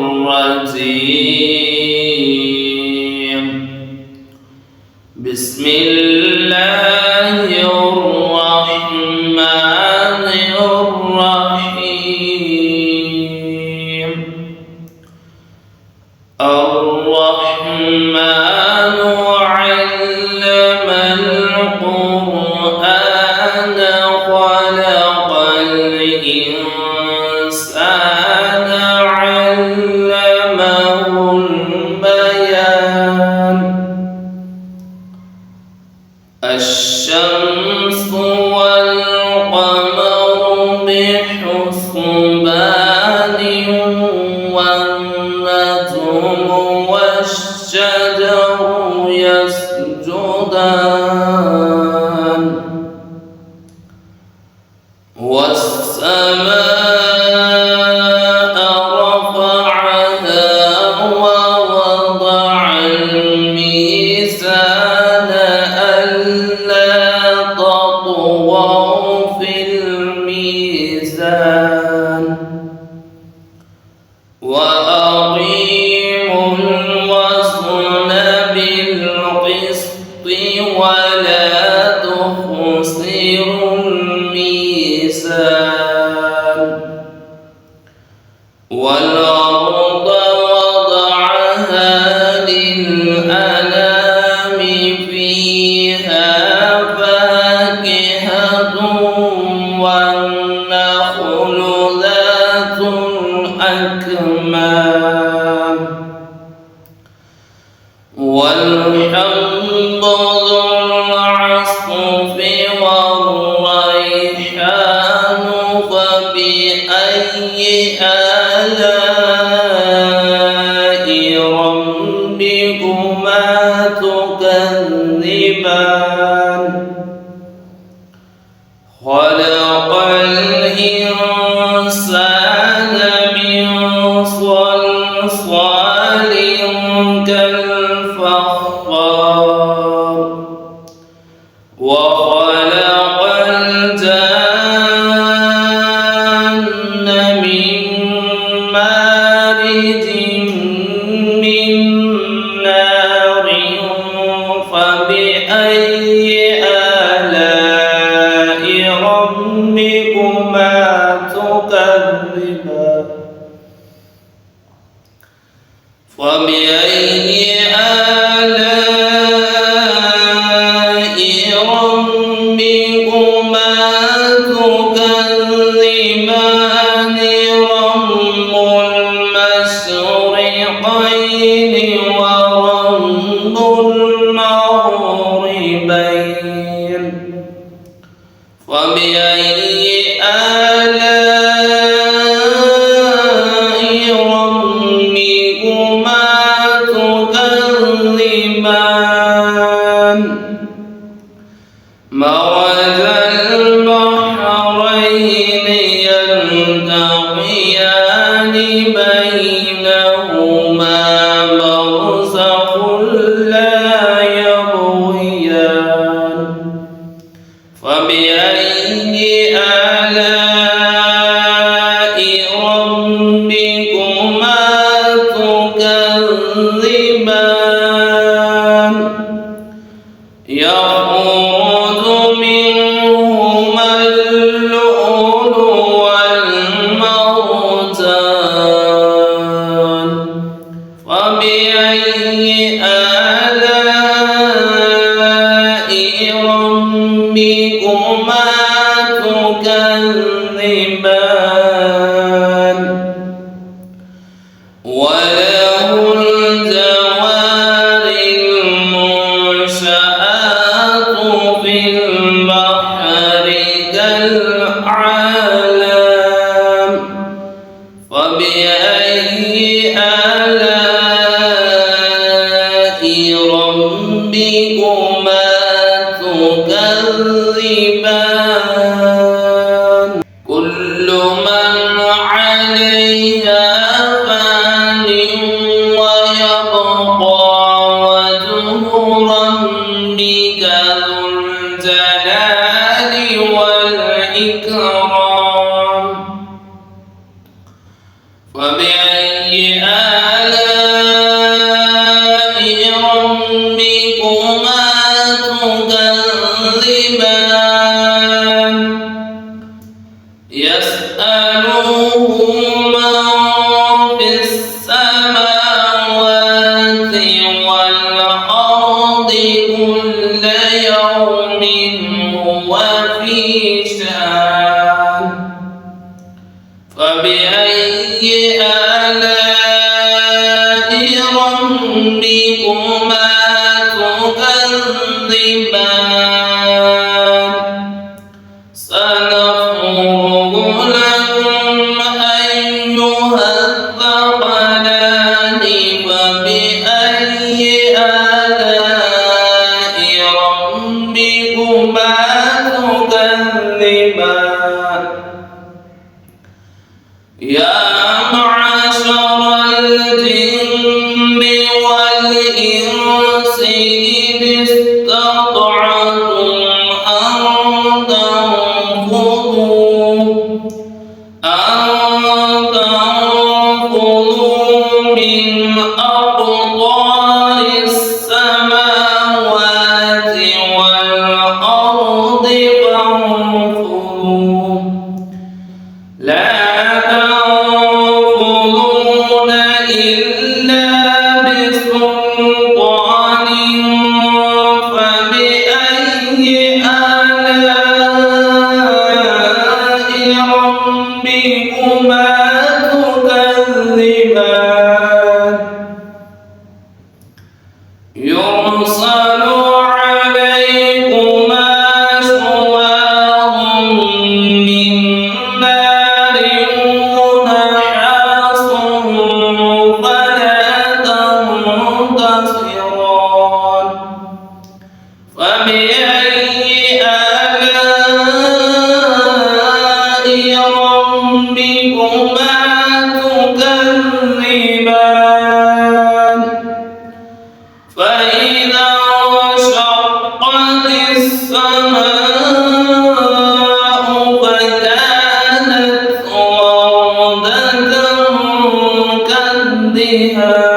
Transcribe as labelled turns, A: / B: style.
A: الرجيم. بسم الله الرحمن الرحيم. الرحمن علم القرآن خلق الإنسان علمه البيان. الشمس والقمر بحسبان والنجم والشجر يسجدان والسماء رفعها ووضع الميزان ألا تطغوا في الميزان وأقيموا الوزن بالقسط ولا تخسروا الميزان. والأرض وضعها للأنام فيها فاكهة والنخل ذات الأكمام والحب ذو العصف والريحان. فبأي آلاء ربكما تكذبان؟ خلق الإنسان من صلصال كالفخار وخلق الجن من مارج من نار. فبأي آلاء ربكما تكذبان؟ فبأي آلاء ربكما تكذبان؟ رب المشرقين ورب المغربين. فبأي آلاء ربكما تكذبان؟ مرج البحرين يلتقيان بينهما برزخ لا يبغيان. فبأي آلاء ربكما تكذبان؟ يخرج منهما اللؤلؤ والمرجان. فبأي آلاء ربكما تكذبان؟ وله الجوار المنشآت في البحر كالأعلام. فبأي آلاء ربكما تكذبان؟ كل من عليها فان ويبقى وجه ربك ذو الجلال والإكرام. فبأي آلاء ربكما تكذبان يسأله من في السماوات والأرض كل يوم هو في شأن فبأي آلاء ربكما تكذبان سنفرغ لكم أيها الثقلان فبأي آلاء ربكما تكذبان يا معشر الجن والإنس إن استطعتم أن تنفذوا من أقطار السماوات والأرض فانفذوا لا تنفذون إلا بسلطان فبأي آلاء ربكما تكذبان يرسل عليكما شواظ من نار ونحاس فلا تنتصران فبأي آلاء ربكما تكذبان فإذا انشقت السماء فكانت وردة كالدهان